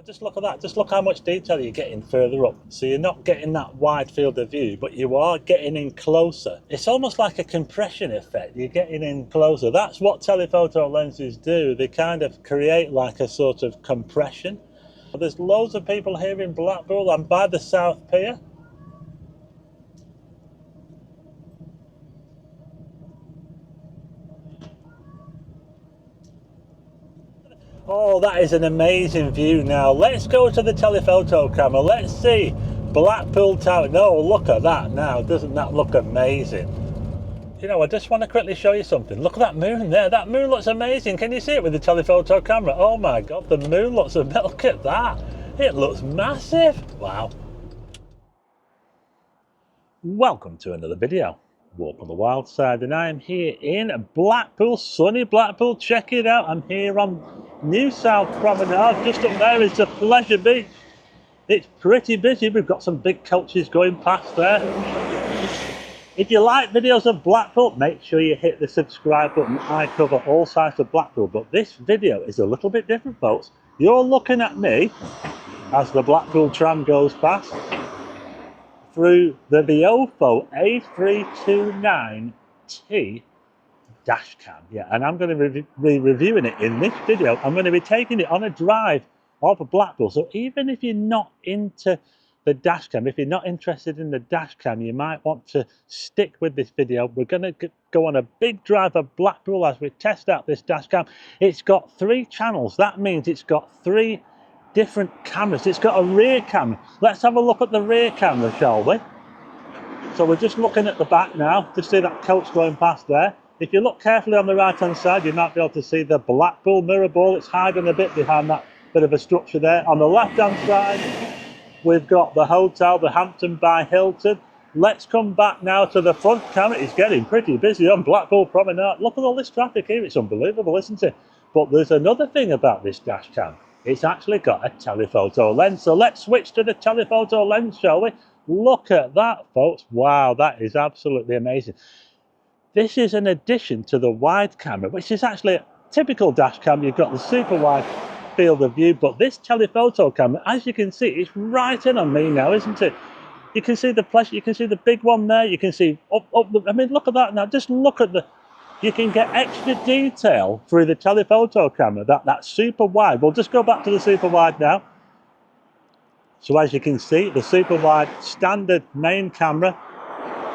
Well, just look at that. Just look how much detail you're getting further up. So you're not getting that wide field of view, but you are getting in closer. It's almost like a compression effect. You're getting in closer. That's what telephoto lenses do. They kind of create like a sort of compression. There's loads of people here in Blackpool. I'm by the South Pier. Oh, that is an amazing view. Now let's go to the telephoto camera. Let's see Blackpool Tower. No, look at that now. Doesn't that look amazing? You know, I just want to quickly show you something. Look at that moon there. That moon looks amazing. Can you see it with the telephoto camera? Oh my God, the moon looks amazing. Look at that. It looks massive. Wow. Welcome to another video. Walk on the Wild Side, and I am here in Blackpool, sunny Blackpool. Check it out. I'm here on New South Promenade. Just up there is the Pleasure Beach. It's pretty busy. We've got some big coaches going past there. If you like videos of Blackpool, make sure you hit the subscribe button. I cover all sides of Blackpool, but this video is a little bit different, folks. You're looking at me as the Blackpool tram goes past through the VIOFO A329T Dashcam. Yeah, and I'm going to be reviewing it in this video. I'm going to be taking it on a drive of Blackpool. So even if you're not into the Dashcam, if you're not interested in the Dashcam, you might want to stick with this video. We're going to go on a big drive of Blackpool as we test out this Dashcam. It's got 3 channels. That means it's got 3 different cameras. It's got a rear camera. Let's have a look at the rear camera, shall we? So we're just looking at the back now to see that coach going past there. If you look carefully on the right hand side, you might be able to see the Blackpool mirror ball. It's hiding a bit behind that bit of a structure there. On the left hand side, we've got the hotel, the Hampton by Hilton. Let's come back now to the front camera. It's getting pretty busy on Blackpool Promenade. Look at all this traffic here. It's unbelievable, isn't it? But there's another thing about this Dashcam. It's actually got a telephoto lens. So let's switch to the telephoto lens, shall we? Look at that, folks. Wow, that is absolutely amazing. This is an addition to the wide camera, which is actually a typical Dashcam. You've got the super wide field of view, but this telephoto camera, as you can see, it's right in on me now, isn't it? You can see the Pleasure, you can see the big one there, you can see up the, I mean, look at that now. Just look at the, you can get extra detail through the telephoto camera. That's super wide. We'll just go back to the super wide now. So as you can see, the super wide standard main camera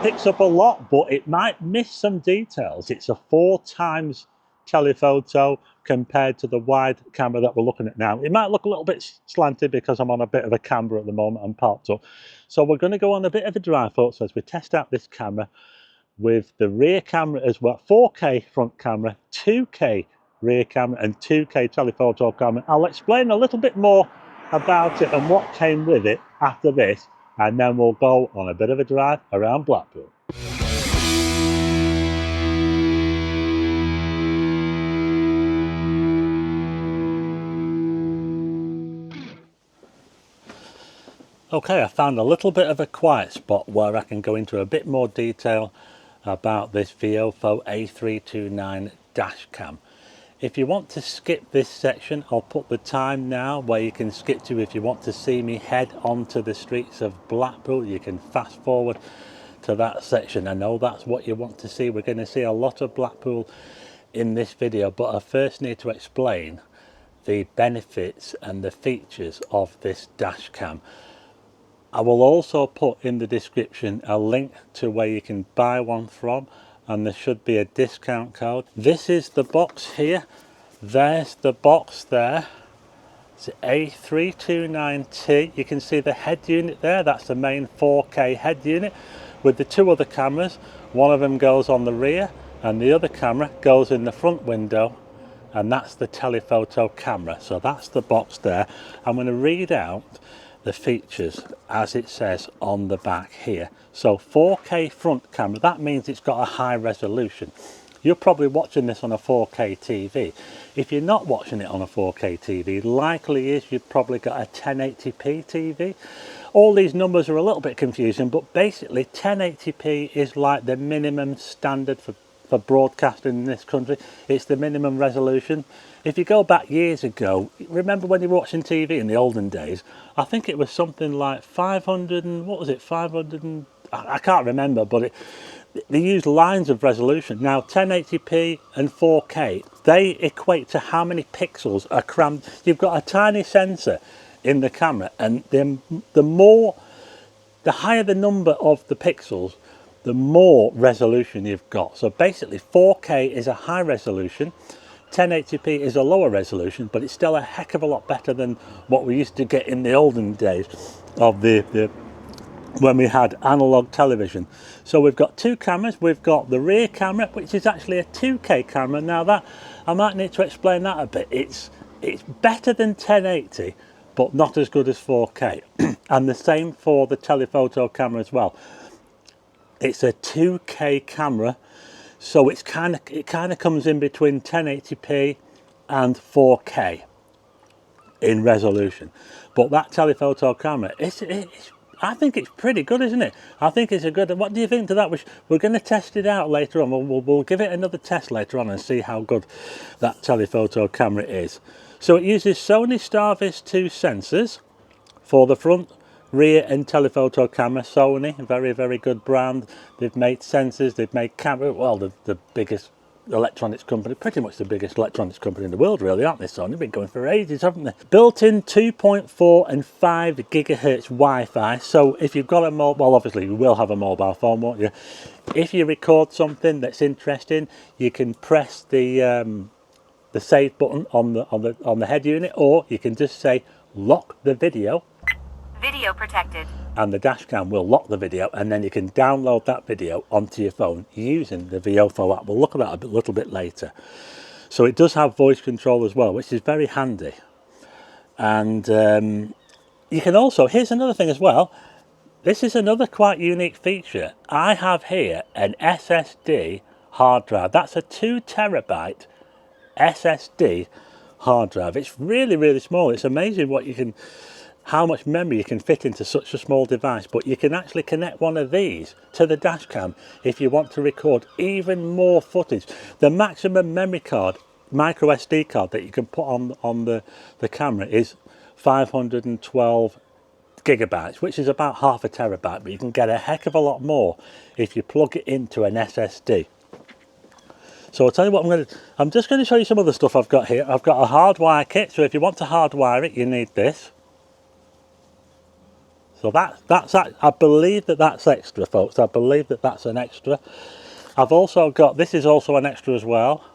picks up a lot, but it might miss some details. It's a 4 times telephoto compared to the wide camera that we're looking at now. It might look a little bit slanted because I'm on a bit of a camber at the moment. I'm parked up. So we're going to go on a bit of a drive, folks, as we test out this camera with the rear camera as well. 4K front camera, 2K rear camera and 2K telephoto camera. I'll explain a little bit more about it and what came with it after this, and then we'll go on a bit of a drive around Blackpool. Okay, I found a little bit of a quiet spot where I can go into a bit more detail about this VIOFO A329 Dashcam. If you want to skip this section, I'll put the time now where you can skip to. If you want to see me head onto the streets of Blackpool, you can fast forward to that section. I know that's what you want to see. We're going to see a lot of Blackpool in this video, but I first need to explain the benefits and the features of this Dashcam. I will also put in the description a link to where you can buy one from, and there should be a discount code. This is the box here. There's the box there. It's A329T. You can see the head unit there. That's the main 4K head unit with the 2 other cameras. One of them goes on the rear and the other camera goes in the front window, and that's the telephoto camera. So that's the box there. I'm going to read out the features as it says on the back here. So 4K front camera, that means it's got a high resolution. You're probably watching this on a 4K TV. If you're not watching it on a 4K TV, likely is you've probably got a 1080p TV. All these numbers are a little bit confusing, but basically 1080p is like the minimum standard for for broadcasting in this country. It's the minimum resolution. If you go back years ago, remember when you were watching TV in the olden days, I think it was something like 500 and, what was it, 500 and, I can't remember, but they use lines of resolution. Now 1080p and 4K, they equate to how many pixels are crammed. You've got a tiny sensor in the camera, and the higher the number of the pixels, the more resolution you've got. So basically 4K is a high resolution, 1080p is a lower resolution, but it's still a heck of a lot better than what we used to get in the olden days of when we had analog television. So we've got two cameras. We've got the rear camera, which is actually a 2K camera. Now that, I might need to explain that a bit. It's better than 1080, but not as good as 4K. And the same for the telephoto camera as well. It's a 2K camera, so it kind of comes in between 1080p and 4K in resolution. But that telephoto camera, I think it's pretty good, isn't it? I think it's a good. What do you think to that? We're going to test it out later on. We'll give it another test later on and see how good that telephoto camera is. So it uses Sony Starvis 2 sensors for the front, rear and telephoto camera. Sony, very, very good brand. They've made sensors, they've made camera, well, the biggest electronics company, pretty much the biggest electronics company in the world, really, aren't they, Sony? They've been going for ages, haven't they? Built-in 2.4 and 5 gigahertz Wi-Fi. So if you've got a mobile, well, obviously you will have a mobile phone, won't you? If you record something that's interesting, you can press the save button on the head unit, or you can just say lock the video. Video protected. And the Dashcam will lock the video, and then you can download that video onto your phone using the VIOFO app. We'll look at that a little bit later. So it does have voice control as well, which is very handy. And you can also, here's another thing as well. This is another quite unique feature. I have here an SSD hard drive. That's a 2 terabyte SSD hard drive. It's really, really small. It's amazing what you can, how much memory you can fit into such a small device. But you can actually connect one of these to the Dashcam if you want to record even more footage. The maximum memory card, micro SD card, that you can put on the camera is 512 gigabytes, which is about half a terabyte, but you can get a heck of a lot more if you plug it into an SSD. So I'll tell you what, I'm just going to show you some other stuff I've got here. I've got a hardwire kit, so if you want to hardwire it, you need this. So that's I believe that's extra, folks. I believe that's an extra. I've also got, this is also an extra as well,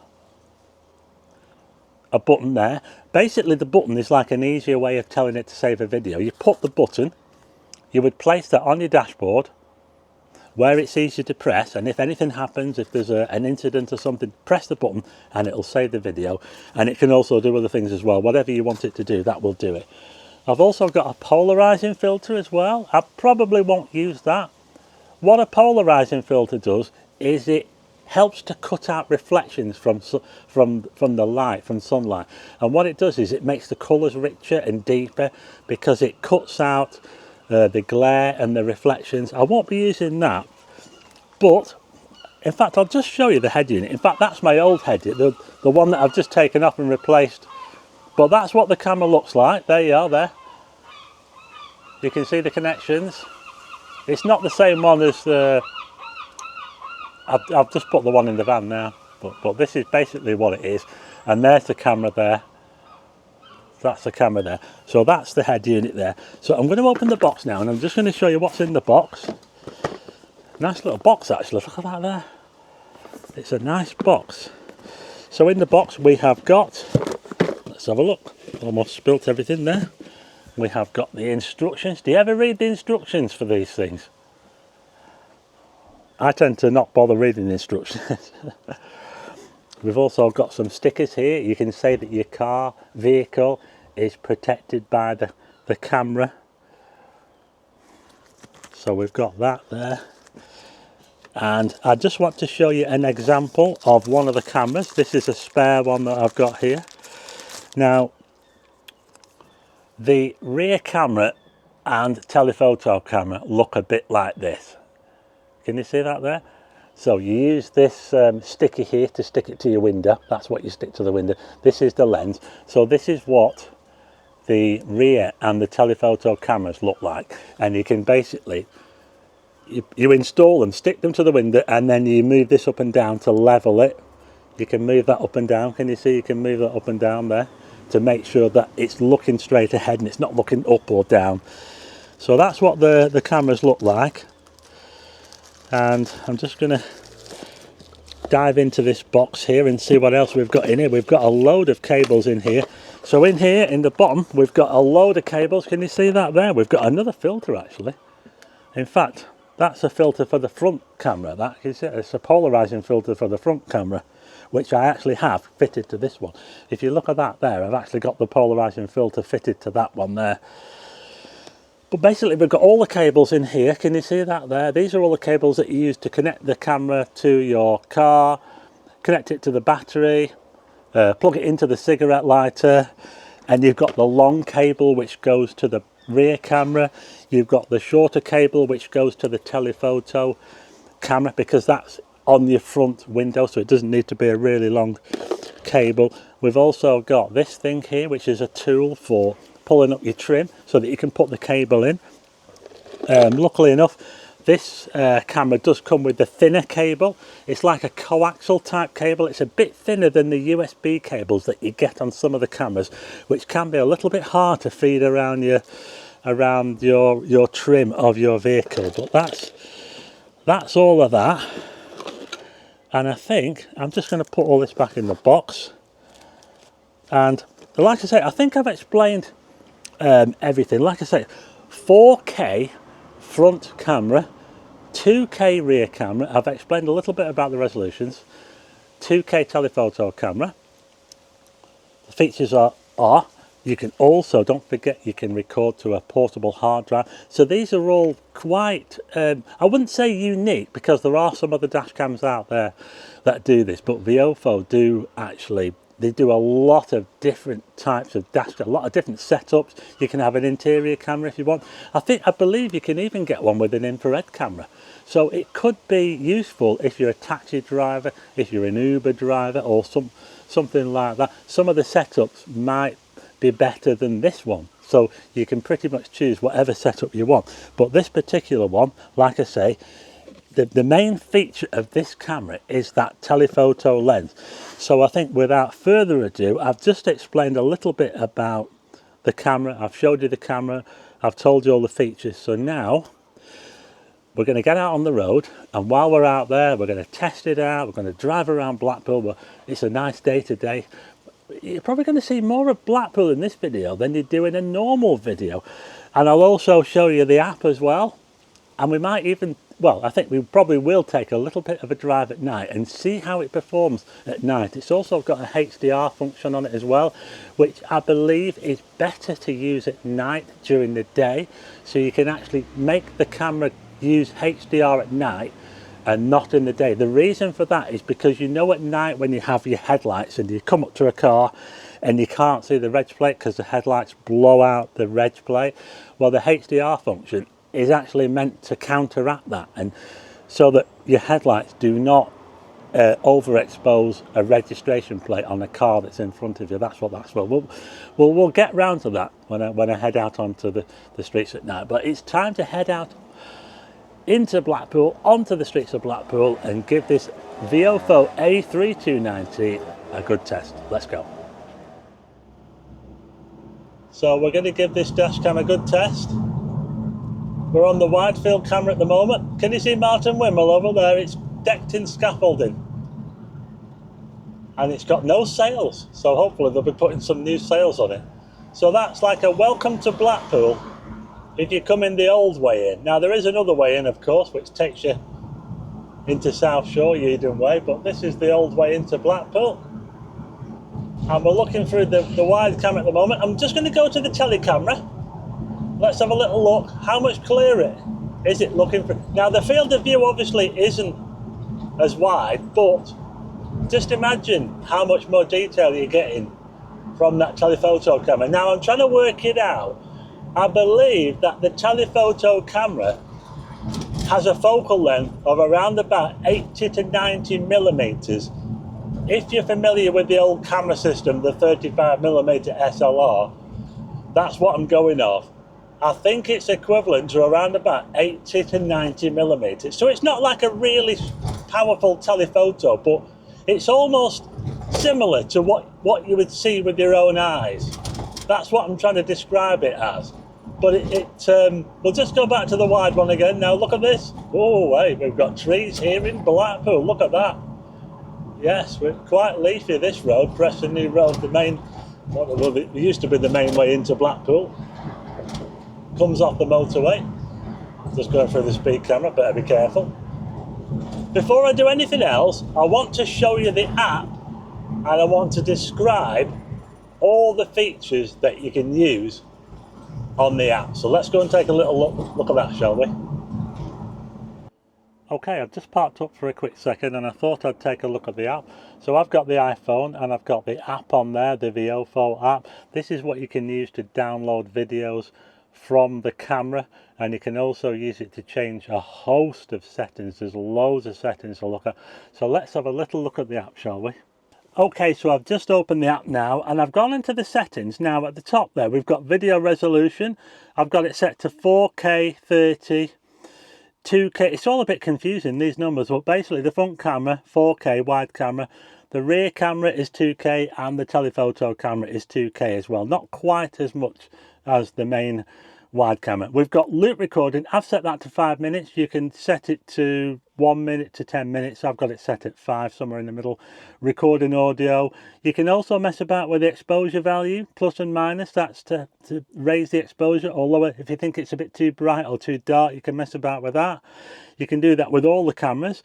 a button there. Basically the button is like an easier way of telling it to save a video. You put the button, you would place that on your dashboard where it's easy to press, and if anything happens, if there's an incident or something, press the button and it'll save the video. And it can also do other things as well. Whatever you want it to do, that will do it. I've also got a polarizing filter as well. I probably won't use that. What a polarizing filter does is it helps to cut out reflections from the light, from sunlight. And what it does is it makes the colors richer and deeper because it cuts out the glare and the reflections. I won't be using that, but in fact I'll just show you the head unit. In fact, that's my old head unit, the one that I've just taken off and replaced. But that's what the camera looks like. There you are, there. You can see the connections. It's not the same one as the... I've just put the one in the van now. But this is basically what it is. And there's the camera there. That's the camera there. So that's the head unit there. So I'm going to open the box now, and I'm just going to show you what's in the box. Nice little box, actually. Look at that there. It's a nice box. So in the box we have got... Let's have a look. Almost spilt everything there. We have got the instructions. Do you ever read the instructions for these things? I tend to not bother reading the instructions. We've also got some stickers here. You can say that your vehicle is protected by the camera. So we've got that there. And I just want to show you an example of one of the cameras. This is a spare one that I've got here. Now, the rear camera and telephoto camera look a bit like this. Can you see that there? So you use this sticky here to stick it to your window. That's what you stick to the window. This is the lens. So this is what the rear and the telephoto cameras look like. And you can basically, you install them, stick them to the window, and then you move this up and down to level it. You can move that up and down. Can you see? You can move that up and down there to make sure that it's looking straight ahead and it's not looking up or down. So that's what the cameras look like. And I'm just going to dive into this box here and see what else we've got in here. We've got a load of cables in here. So in here, in the bottom, we've got a load of cables. Can you see that there? We've got another filter actually. In fact, that's a filter for the front camera. That is it. It's a polarizing filter for the front camera, which I actually have fitted to this one. If you look at that there, I've actually got the polarizing filter fitted to that one there. But basically we've got all the cables in here. Can you see that there? These are all the cables that you use to connect the camera to your car, connect it to the battery, plug it into the cigarette lighter, and you've got the long cable which goes to the rear camera. You've got the shorter cable which goes to the telephoto camera, because that's on your front window, so it doesn't need to be a really long cable. We've also got this thing here which is a tool for pulling up your trim so that you can put the cable in. Luckily enough, this camera does come with the thinner cable. It's like a coaxial type cable. It's a bit thinner than the USB cables that you get on some of the cameras, which can be a little bit hard to feed around your trim of your vehicle. But that's all of that. And I think I'm just going to put all this back in the box. And like I say, I think I've explained everything. Like I say, 4K front camera, 2K rear camera. I've explained a little bit about the resolutions. 2K telephoto camera. The features are you can also, don't forget, you can record to a portable hard drive. So these are all quite, I wouldn't say unique, because there are some other dash cams out there that do this, but VIOFO do actually, they do a lot of different types of dash cam, a lot of different setups. You can have an interior camera if you want. I believe you can even get one with an infrared camera. So it could be useful if you're a taxi driver, if you're an Uber driver, or something like that. Some of the setups might be better than this one, so you can pretty much choose whatever setup you want. But this particular one, like I say, the main feature of this camera is that telephoto lens. So I think without further ado, I've just explained a little bit about the camera. I've showed you the camera, I've told you all the features. So now we're going to get out on the road, and while we're out there, we're going to test it out. We're going to drive around Blackpool. It's a nice day today. You're probably going to see more of Blackpool in this video than you do in a normal video. And I'll also show you the app as well. And we might even, well, I think we probably will take a little bit of a drive at night and see how it performs at night. It's also got a HDR function on it as well, which I believe is better to use at night during the day. So you can actually make the camera use HDR at night and not in the day. The reason for that is because, you know, at night when you have your headlights and you come up to a car and you can't see the reg plate because the headlights blow out the reg plate, well, the HDR function is actually meant to counteract that, and so that your headlights do not overexpose a registration plate on a car that's in front of you. That's what that's for. We'll get round to that when I head out onto the streets at night. But it's time to head out into Blackpool, onto the streets of Blackpool, and give this VIOFO A329T a good test. Let's go. So we're going to give this dash cam a good test. We're on the wide field camera at the moment. Can you see Martin Wimmel over there? It's decked in scaffolding. And it's got no sails, so hopefully they'll be putting some new sails on it. So that's like a welcome to Blackpool if you come in the old way in. Now there is another way in, of course, which takes you into South Shore, Yeadon Way, but this is the old way into Blackpool. And we're looking through the wide camera at the moment. I'm just going to go to the tele camera. Let's have a little look. How much clearer is it looking for? Now the field of view obviously isn't as wide, but just imagine how much more detail you're getting from that telephoto camera. Now I'm trying to work it out. I believe that the telephoto camera has a focal length of around about 80 to 90 millimeters. If you're familiar with the old camera system, the 35mm SLR, that's what I'm going off. I think it's equivalent to around about 80 to 90 millimeters. So it's not like a really powerful telephoto, but it's almost similar to what you would see with your own eyes. That's what I'm trying to describe it as. But we'll just go back to the wide one again. Now look at this. Oh, wait, we've got trees here in Blackpool. Look at that. Yes, we're quite leafy, this road, Preston New Road, the main, well, it used to be the main way into Blackpool. Comes off the motorway. Just going through the speed camera, better be careful. Before I do anything else, I want to show you the app and I want to describe all the features that you can use on the app. So let's go and take a little look at that, shall we? Okay, I've just parked up for a quick second and I thought I'd take a look at the app. So I've got the iPhone and I've got the app on there, the VIOFO app. This is what you can use to download videos from the camera, and you can also use it to change a host of settings. There's loads of settings to look at. So let's have a little look at the app, shall we? Okay, so I've just opened the app now and I've gone into the settings. Now at the top there we've got video resolution. I've got it set to 4K 30, 2K. It's all a bit confusing, these numbers, but basically the front camera 4K wide camera, the rear camera is 2K, and the telephoto camera is 2K as well. Not quite as much as the main wide camera. We've got loop recording. I've set that to 5 minutes. You can set it to 1 minute to 10 minutes. I've got it set at 5, somewhere in the middle. Recording audio. You can also mess about with the exposure value, plus and minus. That's to raise the exposure or lower. If you think it's a bit too bright or too dark, you can mess about with that. You can do that with all the cameras.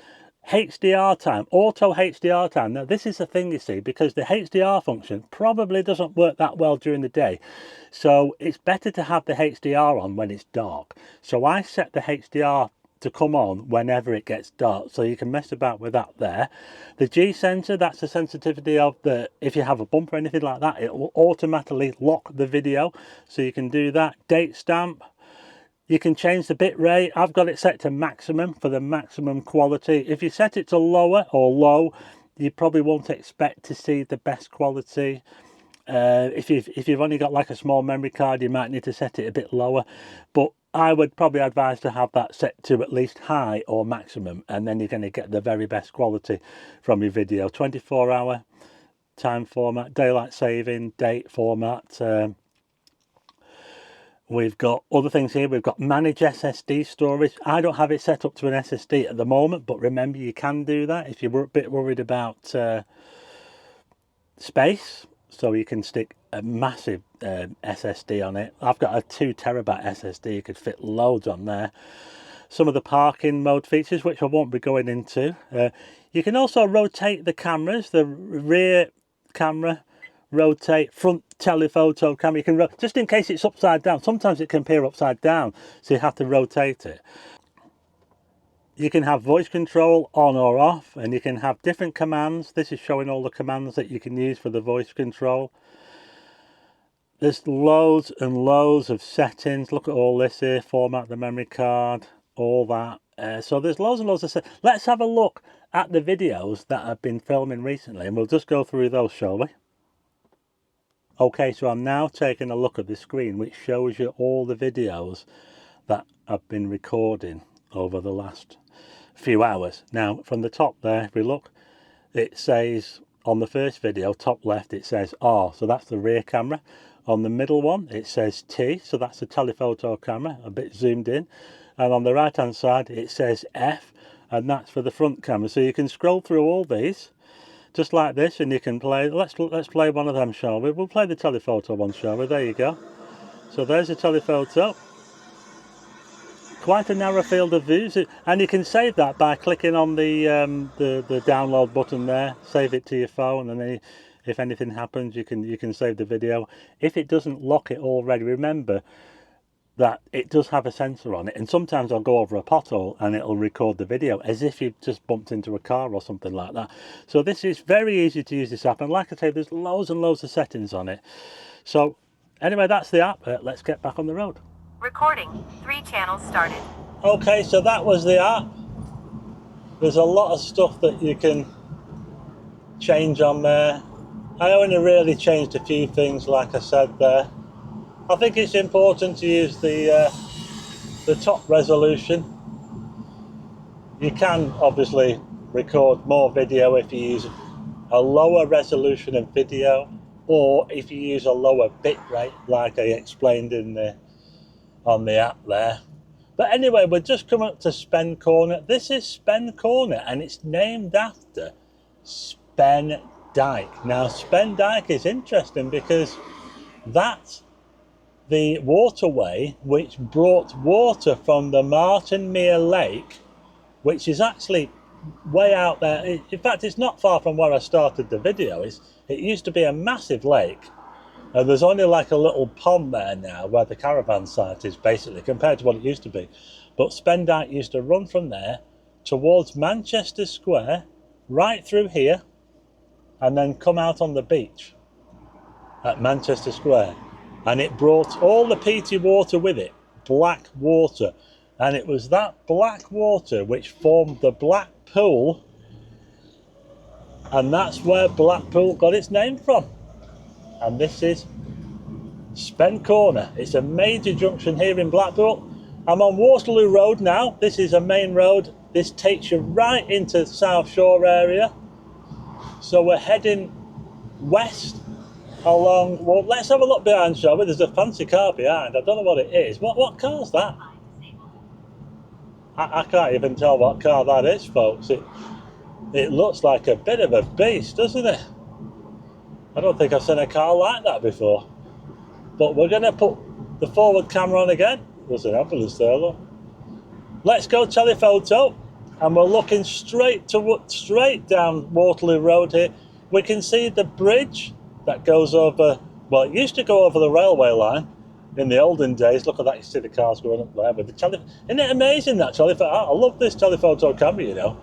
HDR time, auto HDR time. Now this is the thing, you see, because the HDR function probably doesn't work that well during the day. So it's better to have the HDR on when it's dark. So I set the HDR to come on whenever it gets dark, so you can mess about with that there. The G sensor, that's the sensitivity of the, if you have a bump or anything like that, it will automatically lock the video, so you can do that. Date stamp. You can change the bit rate. I've got it set to maximum for the maximum quality. If you set it to lower or low, you probably won't expect to see the best quality. If you've only got like a small memory card, you might need to set it a bit lower. But I would probably advise to have that set to at least high or maximum, and then you're going to get the very best quality from your video. 24-hour time format, daylight saving, date format. We've got other things here. We've got manage SSD storage. I don't have it set up to an SSD at the moment, but remember you can do that if you're a bit worried about space. So you can stick a massive SSD on it. I've got a 2 terabyte SSD. You could fit loads on there. Some of the parking mode features, which I won't be going into. You can also rotate the cameras. The rear camera, rotate, front telephoto camera. You can just in case it's upside down. Sometimes it can appear upside down, so you have to rotate it. You can have voice control on or off, and you can have different commands. This is showing all the commands that you can use for the voice control. There's loads and loads of settings. Look at all this here. Format the memory card, all that. So there's loads and loads of settings. Let's have a look at the videos that I've been filming recently, and we'll just go through those, shall we? Okay, so I'm now taking a look at the screen, which shows you all the videos that I've been recording over the last few hours. Now, from the top there, if we look, it says on the first video, top left, it says R, so that's the rear camera. On the middle one, it says T, so that's the telephoto camera, a bit zoomed in. And on the right hand side, it says F, and that's for the front camera. So you can scroll through all these, just like this, and you can play. Let's play one of them, shall we? We'll play the telephoto one, shall we? There you go. So there's the telephoto. Quite a narrow field of views, and you can save that by clicking on the download button there. Save it to your phone, and then if anything happens, you can save the video. If it doesn't lock it already, remember that it does have a sensor on it, and sometimes I'll go over a pothole and it'll record the video as if you've just bumped into a car or something like that. So this is very easy to use, this app, and like I say, there's loads and loads of settings on it. So anyway, that's the app. Let's get back on the road. Recording. 3 channels started. Okay, so that was the app. There's a lot of stuff that you can change on there. I only really changed a few things, like I said there. I think it's important to use the top resolution. You can obviously record more video if you use a lower resolution of video, or if you use a lower bit rate, like I explained on the app there. But anyway, we're just coming up to Spen Corner. This is Spen Corner, and it's named after Spen Dyke. Now, Spen Dyke is interesting because that's the waterway which brought water from the Martinmere Lake, which is actually way out there. In fact, it's not far from where I started the video. It used to be a massive lake, and there's only like a little pond there now where the caravan site is, basically, compared to what it used to be. But Spen Dyke used to run from there towards Manchester Square, right through here, and then come out on the beach at Manchester Square. And it brought all the peaty water with it, black water. And it was that black water which formed the Blackpool, and that's where Blackpool got its name from. And this is Spen Corner. It's a major junction here in Blackpool. I'm on Waterloo Road now. This is a main road. This takes you right into South Shore area. So we're heading west along. Well, let's have a look behind, shall we? There's a fancy car behind. I don't know what it is. What car's that? I can't even tell what car that is, folks. It looks like a bit of a beast, doesn't it? I don't think I've seen a car like that before. But we're going to put the forward camera on again. There's an ambulance there, look. Let's go telephoto. And we're looking straight down Waterloo Road here. We can see the bridge that goes over, well, it used to go over the railway line in the olden days. Look at that, you see the cars going up there with the Isn't it amazing, that telephoto? I love this telephoto camera, you know.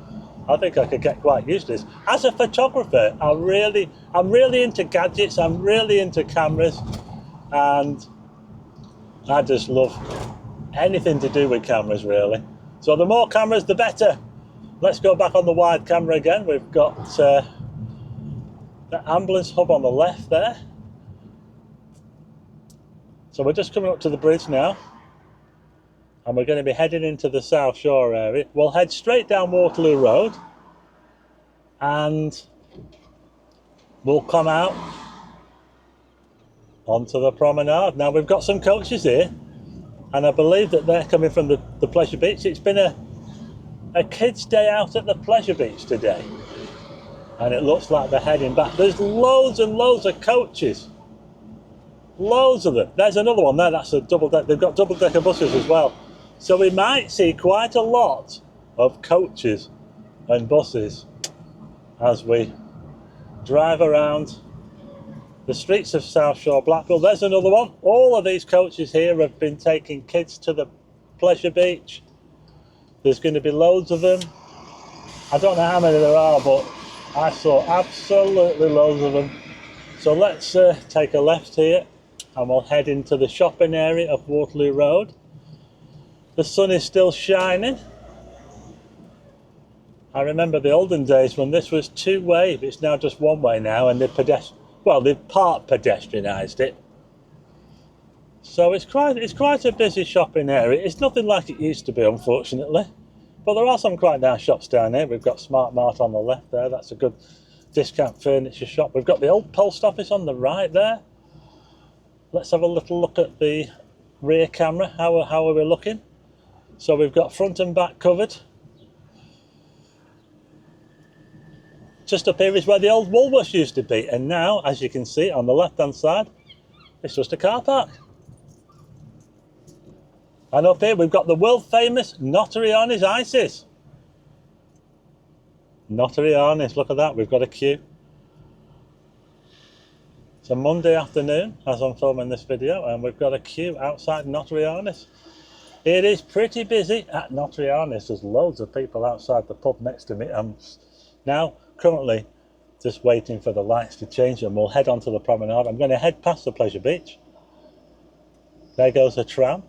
I think I could get quite used to this. As a photographer, I'm really into gadgets, I'm really into cameras, and I just love anything to do with cameras, really. So the more cameras, the better. Let's go back on the wide camera again. We've got the ambulance hub on the left there. So we're just coming up to the bridge now, and we're going to be heading into the South Shore area. We'll head straight down Waterloo Road, and we'll come out onto the promenade. Now, we've got some coaches here, and I believe that they're coming from the Pleasure Beach. It's been a kids' day out at the Pleasure Beach today, and it looks like they're heading back. There's loads and loads of coaches. Loads of them. There's another one there. That's a double deck. They've got double decker buses as well. So we might see quite a lot of coaches and buses as we drive around the streets of South Shore, Blackpool. There's another one. All of these coaches here have been taking kids to the Pleasure Beach. There's going to be loads of them. I don't know how many there are, but I saw absolutely loads of them. So let's take a left here, and we'll head into the shopping area of Waterloo Road. The sun is still shining. I remember the olden days when this was two-way. It's now just one-way now, and they've part pedestrianised it. So it's quite a busy shopping area. It's nothing like it used to be, unfortunately. But there are some quite nice shops down here. We've got Smart Mart on the left there. That's a good discount furniture shop. We've got the old post office on the right there. Let's have a little look at the rear camera. How are we looking? So we've got front and back covered. Just up here is where the old Woolworths used to be, and now, as you can see on the left hand side, it's just a car park. And up here we've got the world famous Notarianni's Isis. Notarianni's, look at that, we've got a queue. It's a Monday afternoon as I'm filming this video, and we've got a queue outside Notarianni's. It is pretty busy at Notarianni's. There's loads of people outside the pub next to me. I'm now currently just waiting for the lights to change, and we'll head onto the promenade. I'm going to head past the Pleasure Beach. There goes a tram.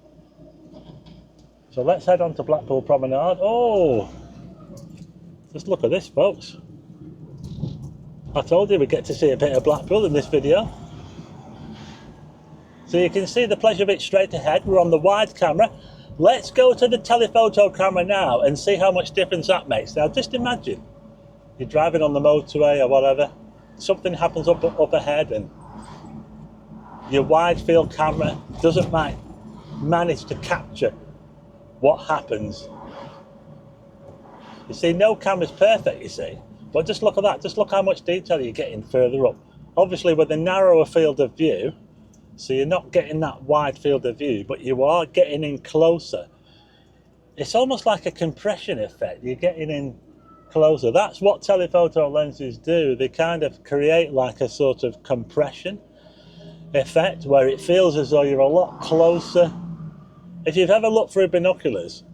So let's head on to Blackpool Promenade. Oh, just look at this, folks. I told you we'd get to see a bit of Blackpool in this video. So you can see the pleasure beach straight ahead. We're on the wide camera. Let's go to the telephoto camera now and see how much difference that makes. Now just imagine you're driving on the motorway or whatever, something happens up ahead and your wide field camera doesn't manage to capture what happens. You see, no camera's perfect, you see, but just look at that. Just look how much detail you're getting further up. Obviously with a narrower field of view, so you're not getting that wide field of view, but you are getting in closer. It's almost like a compression effect. You're getting in closer. That's what telephoto lenses do. They kind of create like a sort of compression effect where it feels as though you're a lot closer. If you've ever looked through binoculars,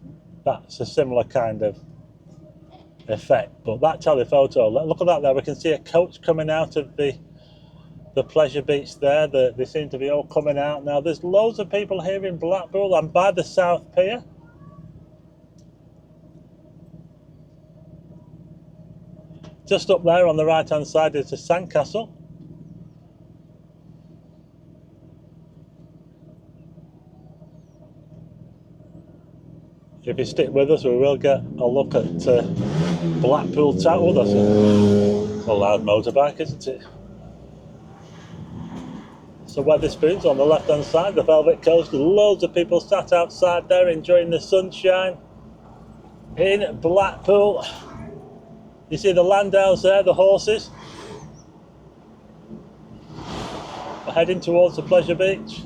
that's a similar kind of effect. But that telephoto, look at that there. We can see a coach coming out of the pleasure beach there. They seem to be all coming out now. There's loads of people here in Blackpool. I'm by the South Pier. Just up there on the right hand side is the sandcastle. If you stick with us, we will get a look at Blackpool Tower. That's a loud motorbike, isn't it? So Wetherspoons on the left hand side, the Velvet Coast, loads of people sat outside there enjoying the sunshine in Blackpool. You see the Landaus there, the horses, heading towards the pleasure beach.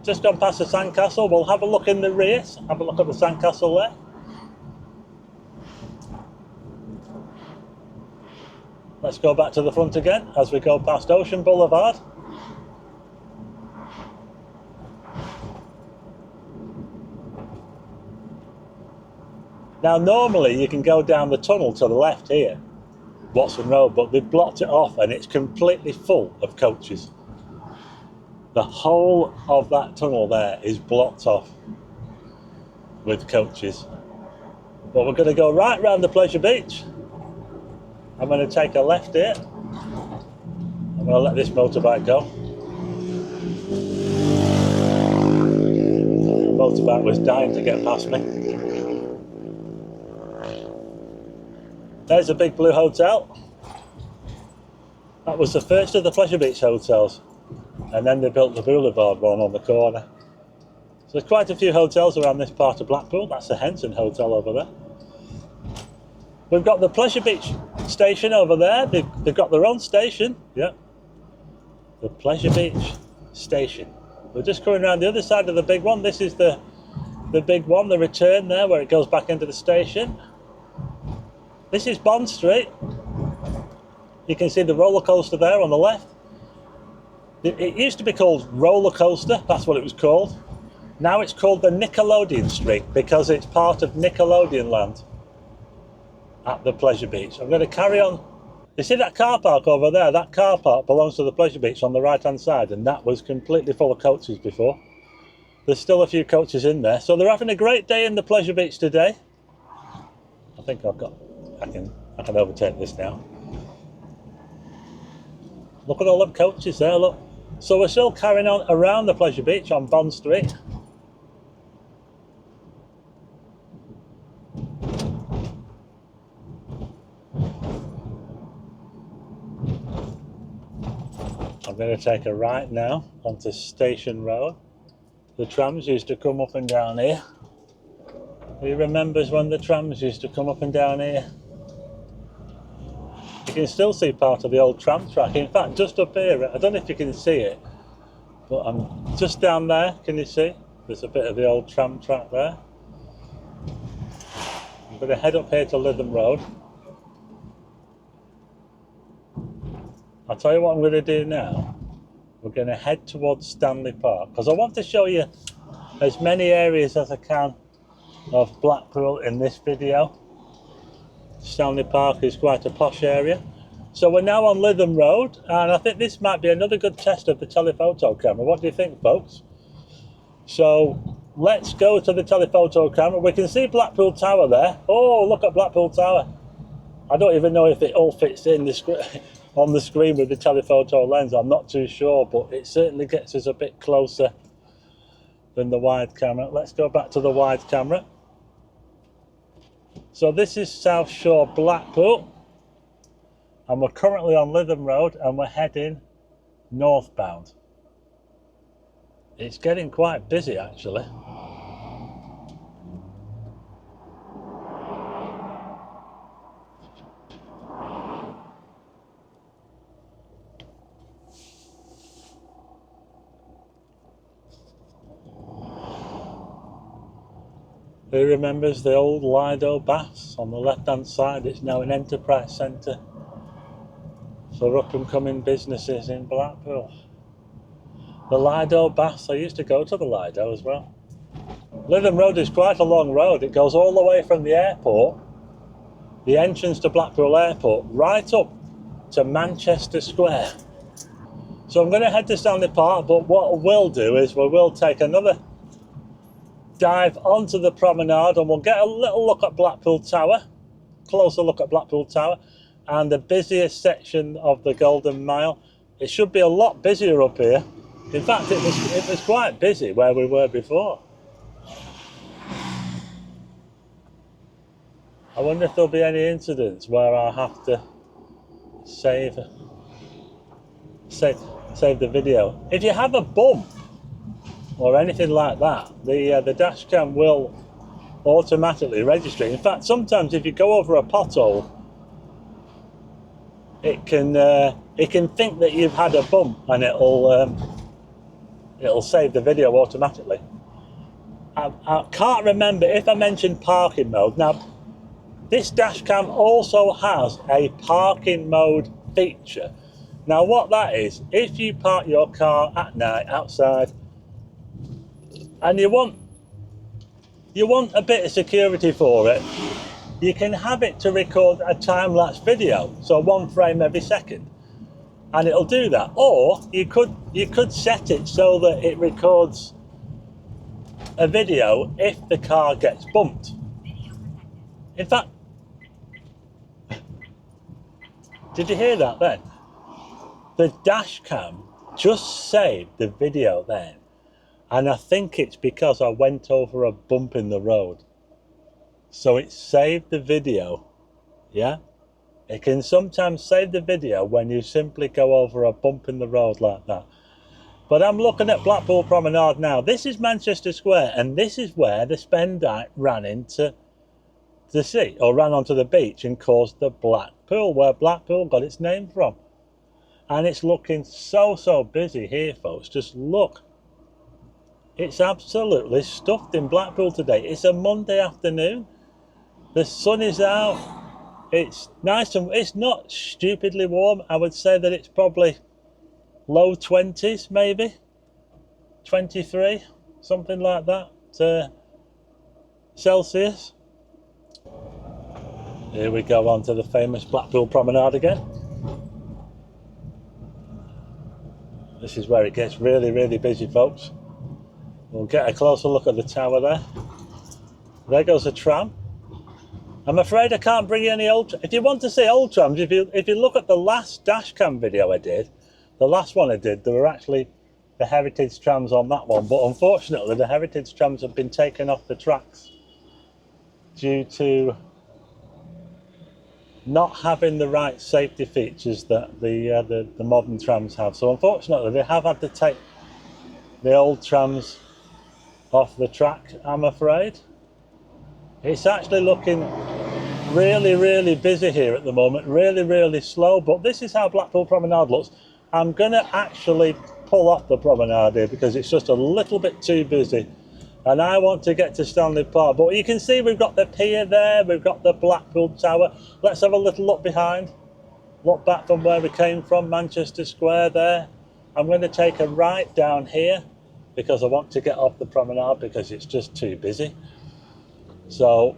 Just gone past the sandcastle. We'll have a look in the rear, have a look at the sandcastle there. Let's go back to the front again as we go past Ocean Boulevard. Now normally you can go down the tunnel to the left here, Watson Road, but they've blocked it off and it's completely full of coaches. The whole of that tunnel there is blocked off with coaches. But we're going to go right round the pleasure beach. I'm going to take a left here. I'm going to let this motorbike go. The motorbike was dying to get past me. There's a big blue hotel. That was the first of the pleasure beach hotels. And then they built the boulevard one on the corner. So there's quite a few hotels around this part of Blackpool. That's the Henson Hotel over there. We've got the Pleasure Beach station over there. They've got their own station. Yeah. The Pleasure Beach station. We're just coming around the other side of the big one. This is the big one, the return there, where it goes back into the station. This is Bond Street. You can see the roller coaster there on the left. It used to be called Roller Coaster, that's what it was called. Now it's called the Nickelodeon Street because it's part of Nickelodeon Land at the pleasure beach. I'm going to carry on. You see that car park over there? That car park belongs to the pleasure beach on the right hand side, and that was completely full of coaches before. There's still a few coaches in there. So they're having a great day in the pleasure beach today. I think I can overtake this now. Look at all them coaches there, look. So we're still carrying on around the pleasure beach on Bond Street. I'm going to take a right now onto Station Road. The trams used to come up and down here. Who remembers when the trams used to come up and down here? You can still see part of the old tram track. In fact, just up here, I don't know if you can see it, but I'm just down there. Can you see? There's a bit of the old tram track there. I'm going to head up here to Lytham Road. I'll tell you what I'm going to do now. We're going to head towards Stanley Park because I want to show you as many areas as I can of Blackpool in this video. Stanley Park is quite a posh area. So we're now on Lytham Road, and I think this might be another good test of the telephoto camera. What do you think, folks? So let's go to the telephoto camera. We can see Blackpool Tower there. Oh, look at Blackpool Tower. I don't even know if it all fits in on the screen with the telephoto lens. I'm not too sure, but it certainly gets us a bit closer than the wide camera. Let's go back to the wide camera. So this is South Shore, Blackpool, and we're currently on Lytham Road and we're heading northbound. It's getting quite busy actually. Who remembers the old Lido Baths on the left hand side? It's now an enterprise centre for up and coming businesses in Blackpool. The Lido Baths, I used to go to the Lido as well. Lytham Road is quite a long road. It goes all the way from the airport, the entrance to Blackpool Airport, right up to Manchester Square. So I'm going to head to Stanley Park, but what we'll do is we will take another dive onto the promenade and we'll get a little look at Blackpool Tower, closer look at Blackpool Tower and the busiest section of the Golden Mile. It should be a lot busier up here. In fact, it was quite busy where we were before. I wonder if there'll be any incidents where I'll have to save the video. If you have a bump or anything like that, the Dashcam will automatically register. In fact, sometimes if you go over a pothole, it can think that you've had a bump and it'll save the video automatically. I can't remember if I mentioned parking mode. Now, this Dashcam also has a parking mode feature. Now, what that is, if you park your car at night outside and you want a bit of security for it, you can have it to record a time-lapse video, so 1 frame every second, and it'll do that. Or you could set it so that it records a video if the car gets bumped. In fact, did you hear that then? The Dashcam just saved the video then. And I think it's because I went over a bump in the road. So it saved the video, yeah? It can sometimes save the video when you simply go over a bump in the road like that. But I'm looking at Blackpool Promenade now. This is Manchester Square, and this is where the Spendite ran into the sea, or ran onto the beach and caused the Blackpool, where Blackpool got its name from. And it's looking so busy here, folks. Just look. It's absolutely stuffed in Blackpool today. It's a Monday afternoon. The sun is out. It's nice and it's not stupidly warm. I would say that it's probably low 20s, maybe 23, something like that, Celsius. Here we go on to the famous Blackpool Promenade again. This is where it gets really busy, folks. We'll get a closer look at the tower there. There goes a tram. I'm afraid I can't bring you any old. If you want to see old trams, if you look at the last Dashcam video I did, the last one I did, there were actually the heritage trams on that one. But unfortunately, the heritage trams have been taken off the tracks due to not having the right safety features that the modern trams have. So unfortunately, they have had to take the old trams off the track, I'm afraid. It's actually looking really busy here at the moment, really slow, but this is how Blackpool Promenade looks. I'm gonna actually pull off the promenade here because it's just a little bit too busy and I want to get to Stanley Park. But you can see we've got the pier there, we've got the Blackpool Tower. Let's have a little look behind, look back from where we came from, Manchester Square there. I'm going to take a right down here because I want to get off the promenade because it's just too busy. So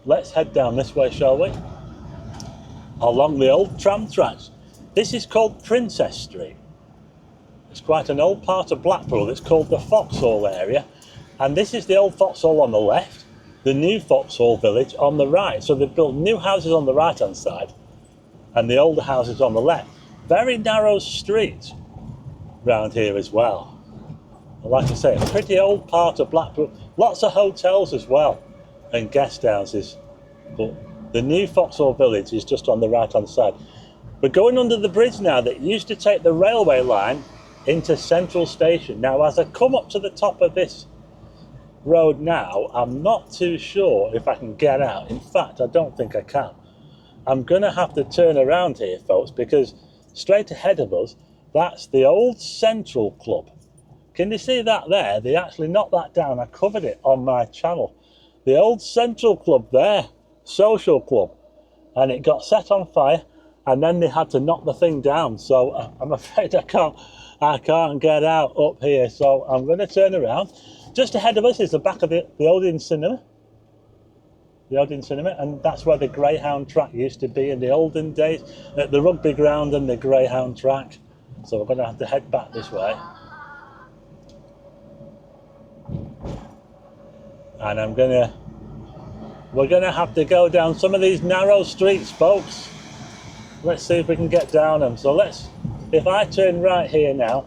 let's head down this way, shall we? Along the old tram tracks. This is called Princess Street. It's quite an old part of Blackpool. It's called the Foxhall area. And this is the old Foxhall on the left, the new Foxhall village on the right. So they've built new houses on the right hand side and the older houses on the left. Very narrow streets round here as well. Like I say, a pretty old part of Blackpool. Lots of hotels as well and guest houses. But the new Foxhall village is just on the right hand side. We're going under the bridge now that used to take the railway line into Central Station. Now as I come up to the top of this road now, I'm not too sure if I can get out. In fact, I don't think I can. I'm going to have to turn around here, folks, because straight ahead of us, that's the old Central Club. Can you see that there? They actually knocked that down. I covered it on my channel. The old Central Club there, social club, and it got set on fire, and then they had to knock the thing down. So I'm afraid I can't get out up here. So I'm going to turn around. Just ahead of us is the back of the Odeon Cinema. The Odeon Cinema, and that's where the Greyhound track used to be in the olden days, at the rugby ground and the Greyhound track. So we're going to have to head back this way. And we're going to have to go down some of these narrow streets, folks. Let's see if we can get down them. So if I turn right here now,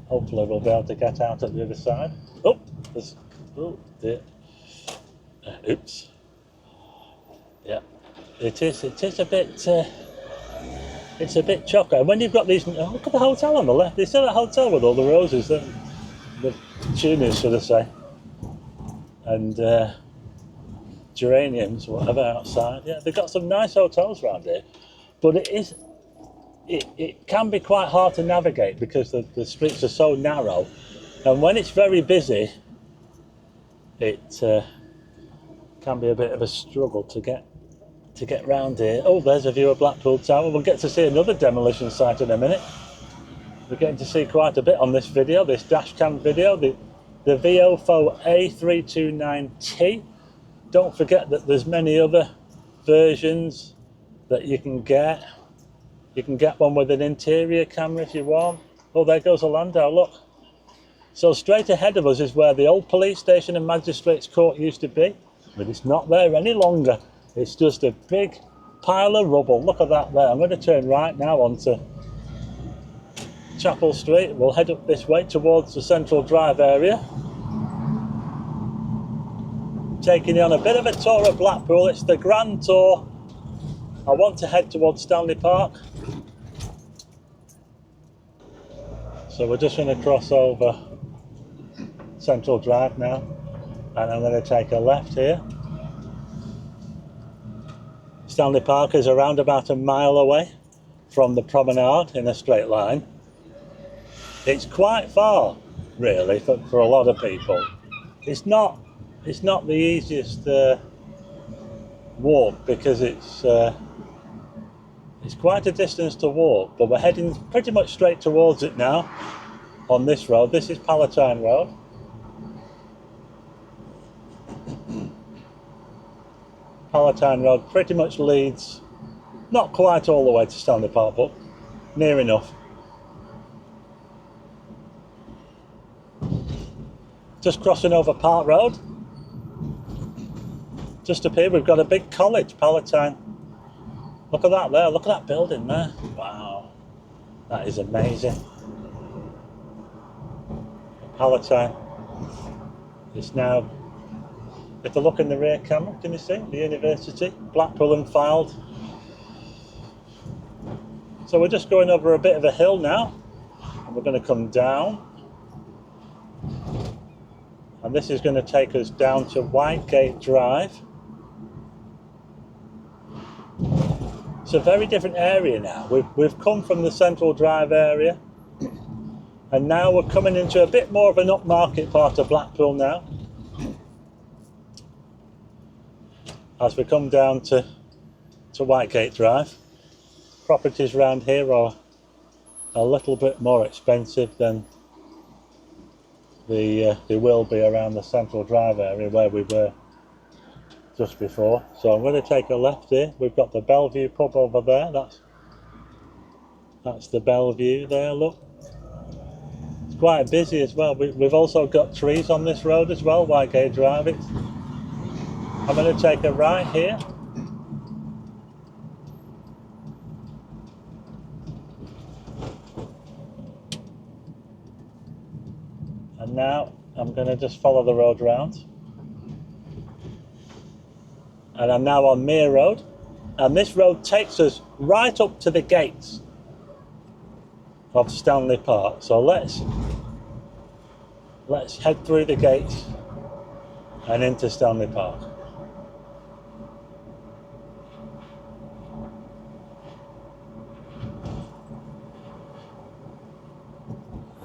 hopefully we'll be able to get out at the other side. Oh dear. Oops. Yeah, it is a bit. It's a bit chocker. And when you've got these, look at the hotel on the left. They still a hotel with all the roses, the petunias, should I say, and geraniums, whatever, outside. Yeah, they've got some nice hotels around here, but it can be quite hard to navigate because the streets are so narrow, and when it's very busy, it can be a bit of a struggle to get round here. Oh, there's a view of Blackpool Tower. We'll get to see another demolition site in a minute. We're getting to see quite a bit on this video, this dashcam video, the VIOFO A329T. Don't forget that there's many other versions that you can get. You can get one with an interior camera if you want. Oh, there goes a Landau, look. So straight ahead of us is where the old police station and magistrates court used to be, but it's not there any longer. It's just a big pile of rubble. Look at that there. I'm going to turn right now onto Chapel Street. We'll head up this way towards the Central Drive area. Taking you on a bit of a tour of Blackpool. It's the grand tour. I want to head towards Stanley Park. So we're just going to cross over Central Drive now. And I'm going to take a left here. Stanley Park is around about a mile away from the promenade in a straight line. It's quite far, really, for a lot of people. It's not the easiest walk because it's quite a distance to walk, but we're heading pretty much straight towards it now on this road. This is Palatine Road. Palatine Road pretty much leads, not quite all the way to Stanley Park, but near enough. Just crossing over Park Road. Just up here we've got a big college, Palatine. Look at that there, look at that building there. Wow, that is amazing. Palatine is now, if you look in the rear camera, can you see the university, Blackpool and Fylde. So we're just going over a bit of a hill now, and we're going to come down, and this is going to take us down to Whitegate Drive. It's a very different area now. We've come from the Central Drive area, and now we're coming into a bit more of an upmarket part of Blackpool now. As we come down to Whitegate Drive, properties around here are a little bit more expensive than they will be around the Central Drive area where we were just before. So I'm going to take a left here. We've got the Bellevue pub over there. That's the Bellevue there, look. It's quite busy as well. We've also got trees on this road as well, Whitegate Drive. I'm going to take a right here. And now I'm going to just follow the road round. And I'm now on Mere Road. And this road takes us right up to the gates of Stanley Park. So let's head through the gates and into Stanley Park.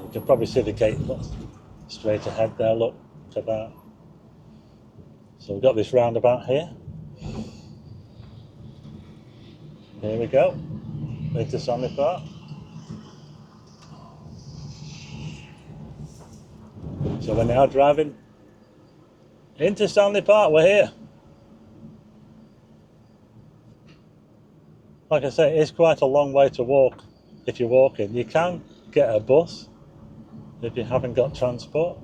You can probably see the gate straight ahead there, look at that. So we've got this roundabout here. Here we go, into Stanley Park. So we're now driving into Stanley Park, we're here. Like I say, it's quite a long way to walk if you're walking. You can get a bus if you haven't got transport.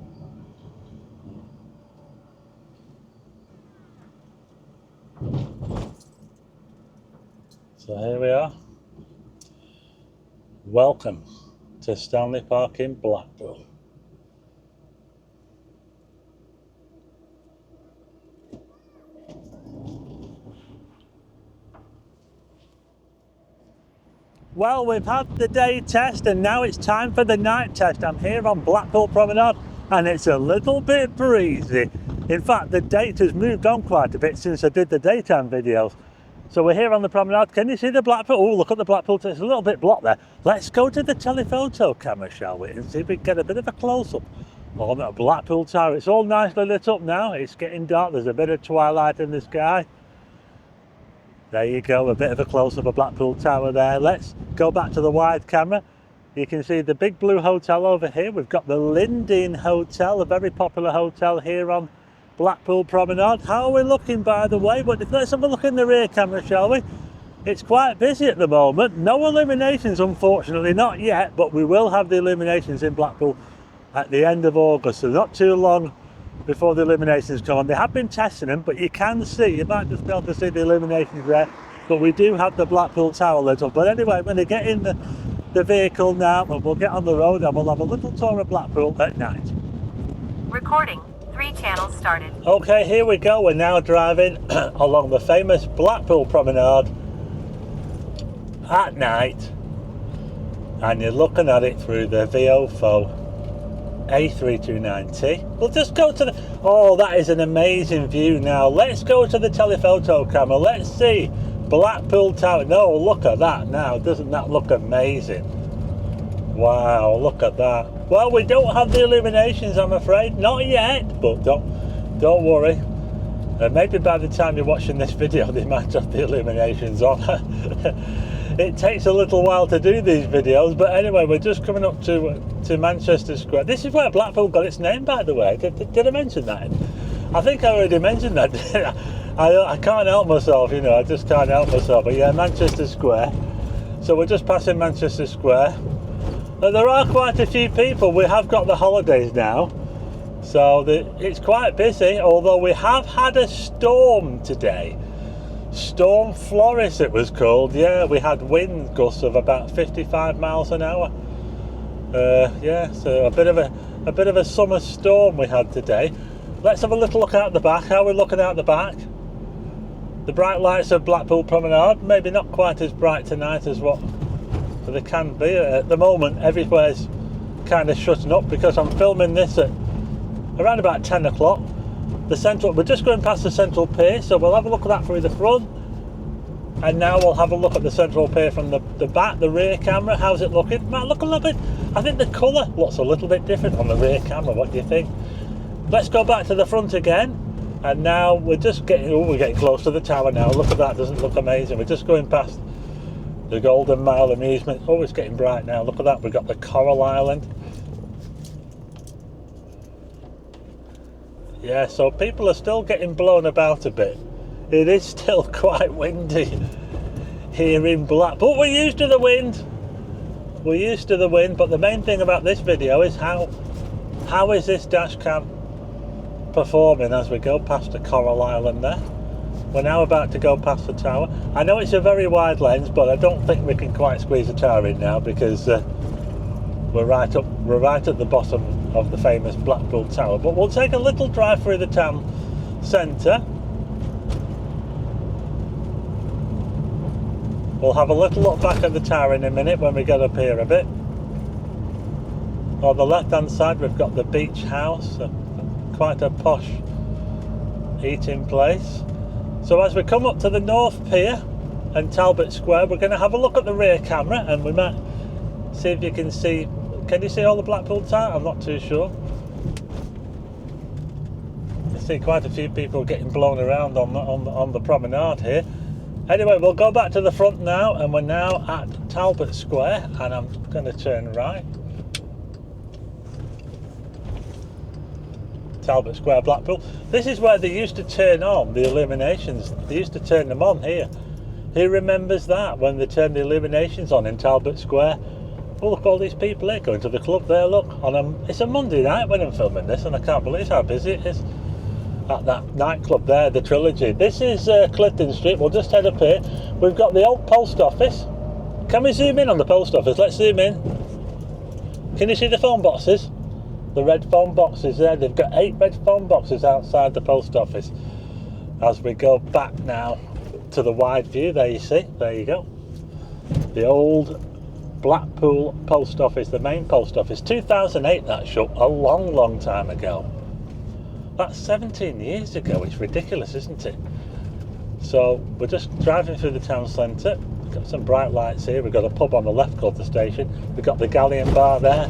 So here we are. Welcome to Stanley Park in Blackpool. Well, we've had the day test and now it's time for the night test. I'm here on Blackpool Promenade and it's a little bit breezy. In fact, the date has moved on quite a bit since I did the daytime videos. So we're here on the promenade. Can you see the Blackpool? Oh, look at the Blackpool. It's a little bit blocked there. Let's go to the telephoto camera, shall we? And see if we can get a bit of a close-up on that Blackpool Tower. It's all nicely lit up now. It's getting dark. There's a bit of twilight in the sky. There you go, a bit of a close-up of Blackpool Tower there. Let's go back to the wide camera. You can see the big blue hotel over here. We've got the Linden Hotel, a very popular hotel here on Blackpool Promenade. How are we looking, by the way? But let's have a look in the rear camera, shall we? It's quite busy at the moment. No illuminations, unfortunately, not yet, but we will have the illuminations in Blackpool at the end of August, so not too long before the illuminations come on. They have been testing them, but you can see, you might just be able to see the illuminations there, but we do have the Blackpool Tower lit up. But anyway, when they get in the vehicle now, and we'll get on the road and we'll have a little tour of Blackpool at night. Recording. 3 channels started. Okay, here we go. We're now driving along the famous Blackpool Promenade at night, and you're looking at it through the VIOFO A329T. We'll just go to the... Oh, that is an amazing view now. Let's go to the telephoto camera. Let's see Blackpool Tower. No, look at that now. Doesn't that look amazing? Wow, look at that. Well, we don't have the illuminations, I'm afraid. Not yet, but don't worry. Maybe by the time you're watching this video, they might have the illuminations on. It takes a little while to do these videos, but anyway, we're just coming up to Manchester Square. This is where Blackpool got its name, by the way. Did I mention that? I think I already mentioned that. I can't help myself, you know, I just can't help myself. But yeah, Manchester Square. So we're just passing Manchester Square. There are quite a few people. We have got the holidays now, so it's quite busy, although we have had a storm today. Storm Floris it was called. Yeah, we had wind gusts of about 55 miles an hour. Yeah, so a bit of a summer storm we had today. Let's have a little look out the back. How are we looking out the back? The bright lights of Blackpool Promenade, maybe not quite as bright tonight as what they can be. At the moment, everywhere's kind of shutting up because I'm filming this at around about 10 o'clock. We're just going past the central pier, so we'll have a look at that through the front, and now we'll have a look at the central pier from the back, the rear camera. How's it looking? It might look a little bit, I think the colour looks a little bit different on the rear camera. What do you think? Let's go back to the front again, and now we're getting close to the tower now. Look at that, doesn't it look amazing? We're just going past the Golden Mile amusement. Oh, it's getting bright now. Look at that, we've got the Coral Island. Yeah, so people are still getting blown about a bit. It is still quite windy here in Blackpool, but we're used to the wind. we're used to the wind, but the main thing about this video is how is this dash cam performing as we go past the Coral Island there. We're now about to go past the tower. I know it's a very wide lens, but I don't think we can quite squeeze the tower in now, because we're right at the bottom of the famous Blackpool Tower. But we'll take a little drive through the town centre. We'll have a little look back at the tower in a minute when we get up here a bit. On the left hand side we've got the beach house, quite a posh eating place. So as we come up to the North Pier and Talbot Square, we're going to have a look at the rear camera, and we might see if you can see. Can you see all the Blackpool Tower? I'm not too sure. I see quite a few people getting blown around on the promenade here. Anyway, we'll go back to the front now, and we're now at Talbot Square, and I'm going to turn right. Talbot Square, Blackpool. This is where they used to turn on the illuminations. They used to turn them on here. Who remembers that, when they turned the illuminations on in Talbot Square? Oh, look, all these people here going to the club there, look. It's a Monday night when I'm filming this, and I can't believe how busy it is at that nightclub there, the Trilogy. This is Clifton Street. We'll just head up here. We've got the old post office. Can we zoom in on the post office? Let's zoom in. Can you see the phone boxes? The red phone boxes there. They've got 8 red phone boxes outside the post office. As we go back now to the wide view, there you see, there you go. The old Blackpool post office, the main post office. 2008 that shut, a long time ago. That's 17 years ago. It's ridiculous, isn't it? So we're just driving through the town centre. We've got some bright lights here. We've got a pub on the left called the Station. We've got the Galleon Bar there.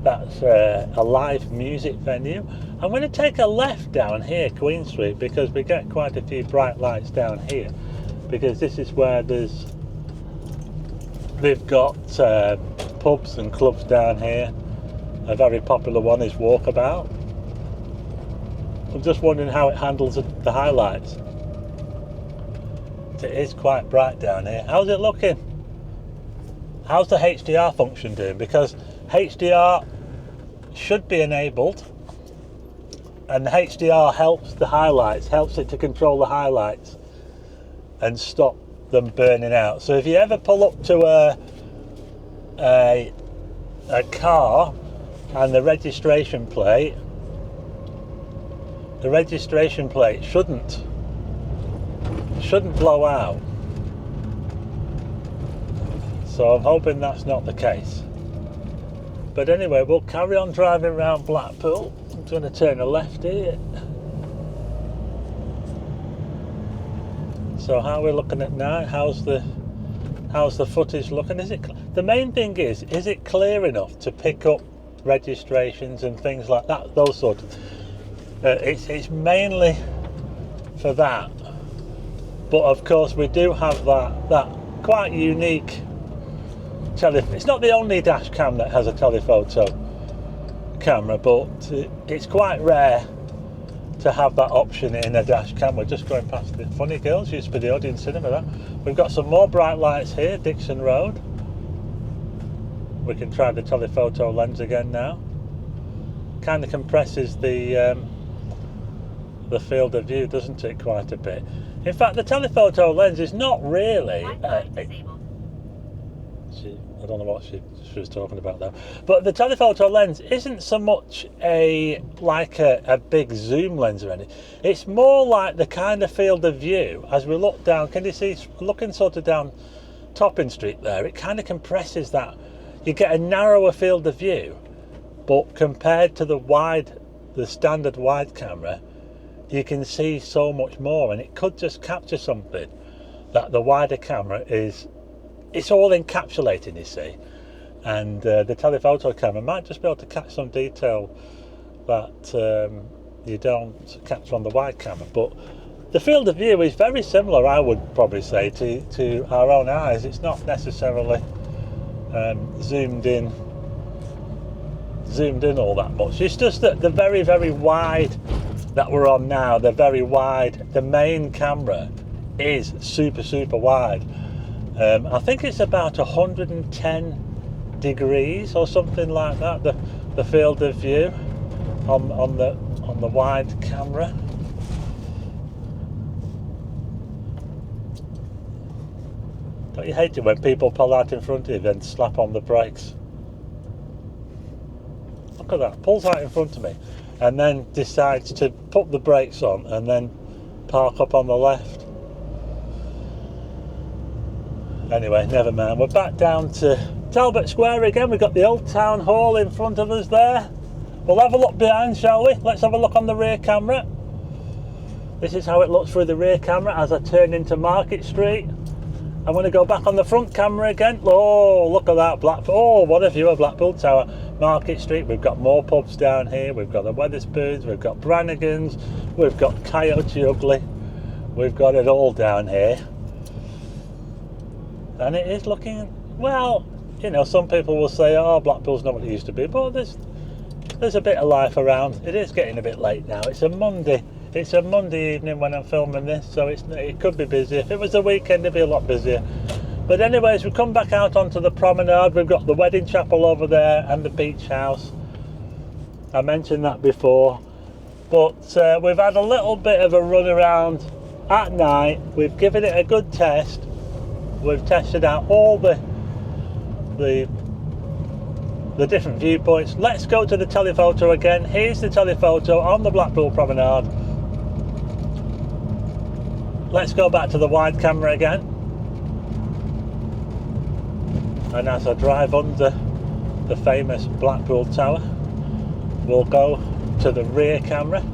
That's a live music venue. I'm going to take a left down here, Queen Street, because we get quite a few bright lights down here, because this is where they've got pubs and clubs down here. A very popular one is Walkabout. I'm just wondering how it handles the highlights. It is quite bright down here. How's it looking? How's the HDR function doing? Because HDR should be enabled, and the HDR helps the highlights, helps it to control the highlights and stop them burning out. So if you ever pull up to a car and the registration plate shouldn't blow out. So I'm hoping that's not the case. But anyway, we'll carry on driving around Blackpool. I'm going to turn a left here. So how are we looking at now? How's the footage looking? The main thing is it clear enough to pick up registrations and things like that? Those sort of. It's mainly for that. But of course, we do have that quite unique. It's not the only dash cam that has a telephoto camera, but it's quite rare to have that option in a dash cam. We're just going past the Funny Girls, used to be the Odeon Cinema there. We've got some more bright lights here, Dixon Road. We can try the telephoto lens again now. Kind of compresses the field of view, doesn't it, quite a bit. In fact, the telephoto lens is not really I don't know what she was talking about there, but the telephoto lens isn't so much like a big zoom lens or anything. It's more like the kind of field of view as we look down. Can you see, looking sort of down Topping Street there, it kind of compresses that. You get a narrower field of view, but compared to the standard wide camera, you can see so much more, and it could just capture something that the wider camera it's all encapsulating, you see, and the telephoto camera might just be able to catch some detail that you don't capture on the wide camera. But the field of view is very similar, I would probably say, to our own eyes. It's not necessarily zoomed in all that much. It's just that the very, very wide that we're on now, the main camera is super wide. I think it's about 110 degrees or something like that, the field of view on the wide camera. Don't you hate it when people pull out in front of you then slap on the brakes? Look at that, pulls out in front of me and then decides to put the brakes on and then park up on the left. Anyway, never mind, we're back down to Talbot Square again. We've got the old town hall in front of us there. We'll have a look behind, shall we? Let's have a look on the rear camera. This is how it looks through the rear camera as I turn into Market Street. I'm going to go back on the front camera again. Oh, look at that Blackpool. Oh, what a view of Blackpool Tower. Market Street. We've got more pubs down here. We've got the Wetherspoons. We've got Brannigan's. We've got Coyote Ugly. We've got it all down here. And it is looking, well, you know, some people will say, oh, Blackpool's not what it used to be. But there's a bit of life around. It is getting a bit late now. It's a Monday. It's a Monday evening when I'm filming this, so it could be busy. If it was a weekend, it'd be a lot busier. But anyways, we come back out onto the promenade. We've got the wedding chapel over there and the beach house. I mentioned that before. But we've had a little bit of a run around at night. We've given it a good test. We've tested out all the different viewpoints. Let's go to the telephoto again. Here's the telephoto on the Blackpool promenade. Let's go back to the wide camera again. And as I drive under the famous Blackpool Tower, we'll go to the rear camera.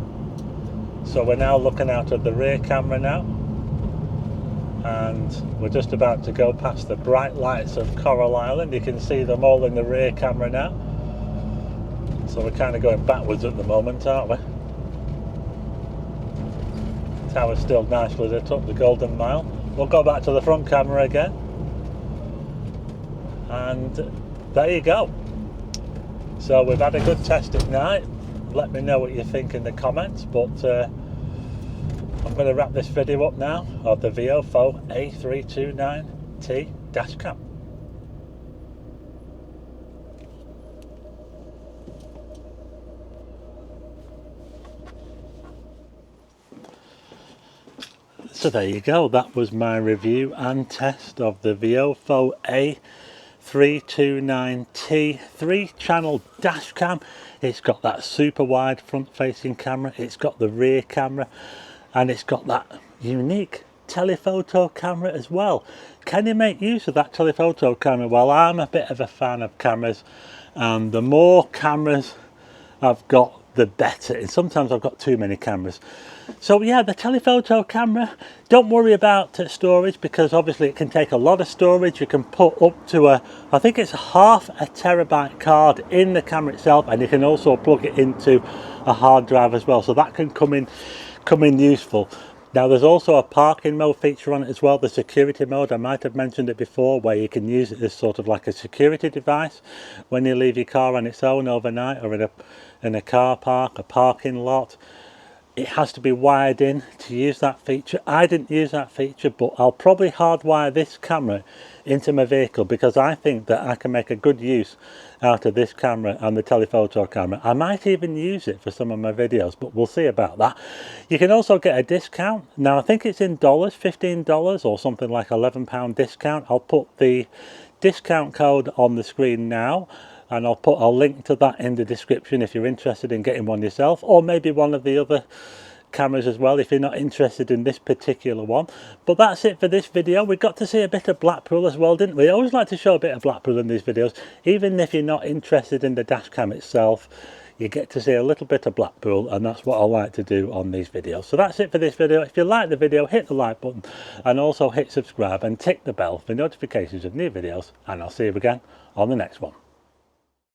So we're now looking out at the rear camera now. And we're just about to go past the bright lights of Coral Island. You can see them all in the rear camera now. So we're kind of going backwards at the moment, aren't we? Tower's still nicely lit up, the Golden Mile. We'll go back to the front camera again. And there you go. So we've had a good test at night. Let me know what you think in the comments. But I'm going to wrap this video up now of the VIOFO A329T Dashcam. So there you go, that was my review and test of the VIOFO A329T 3-channel dash cam. It's got that super wide front facing camera, it's got the rear camera, and it's got that unique telephoto camera as well. Can you make use of that telephoto camera? Well, I'm a bit of a fan of cameras, and the more cameras I've got, the better. And sometimes I've got too many cameras. So yeah, the telephoto camera, don't worry about storage, because obviously it can take a lot of storage. You can put up to I think it's half a terabyte card in the camera itself, and you can also plug it into a hard drive as well, so that can come in useful. Now there's also a parking mode feature on it as well, the security mode. I might have mentioned it before, where you can use it as sort of like a security device when you leave your car on its own overnight, or in a car park, a parking lot. It has to be wired in to use that feature. I didn't use that feature, but I'll probably hardwire this camera into my vehicle, because I think that I can make a good use out of this camera and the telephoto camera. I might even use it for some of my videos, but we'll see about that. You can also get a discount. Now I think it's in dollars, $15 or something like £11 discount. I'll put the discount code on the screen now, and I'll link to that in the description if you're interested in getting one yourself, or maybe one of the other cameras as well if you're not interested in this particular one. But that's it for this video. We got to see a bit of Blackpool as well, didn't we? I always like to show a bit of Blackpool in these videos. Even if you're not interested in the dash cam itself, you get to see a little bit of Blackpool, and that's what I like to do on these videos. So that's it for this video. If you like the video, hit the like button, and also hit subscribe and tick the bell for notifications of new videos, and I'll see you again on the next one.